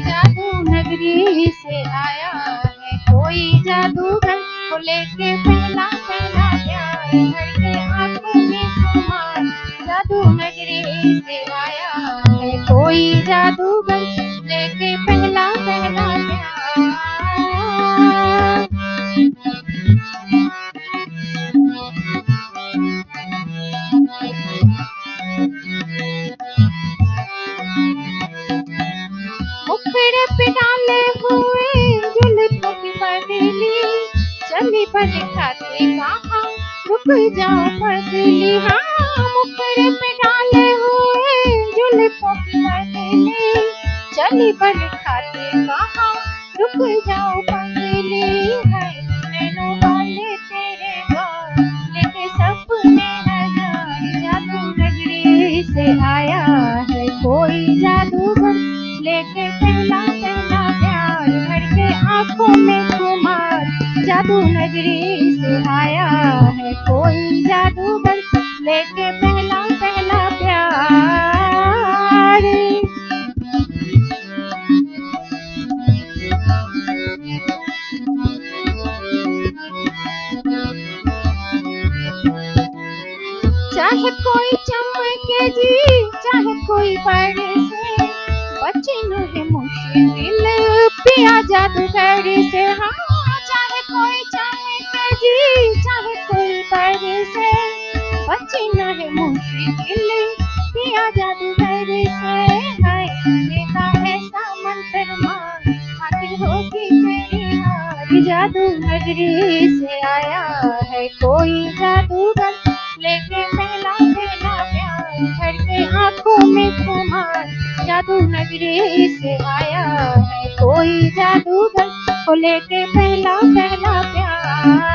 जादू नगरी से आया है कोई जादूगर को लेके पहला पहला प्यार भर के आंखों में खुमार। जादू नगरी से आया है कोई जादूगर लेके पहला पहला प्यार। मुखड़े पे डाले हुए जुल्फों की पगली चली पर दिखाते कहाँ रुक जाओ पगली। हाँ मुखड़े पे डाले हुए जुल्फों की पगली चली पर दिखाते कहाँ रुक जाओ पगली। है नैनों वाले तेरे गाँव लेके सपने हजार। जादू नगरी से आया है कोई जादूगर लेके पहला पहला प्यार भर के आंखों में खुमार। जादू नगरी से आया है कोई जादूगर लेके पहला पहला प्यार। चाहे कोई चमके जी चाहे कोई बरसे बची न है मुश्किल पिया जादूगर से। हाँ चाहे कोई चमके जी चाहे कोई बरसे बची न है मुश्किल पिया जादूगर से। है देता ऐसा मंत्र मार आखिर होगी तेरी हार। जादू नगरी से आया है कोई जादूगर लेके पहला पहला प्यार भर के आंखों में खुमार। जादू नगरी से आया है कोई जादूगर को लेके पहला पहला प्यार।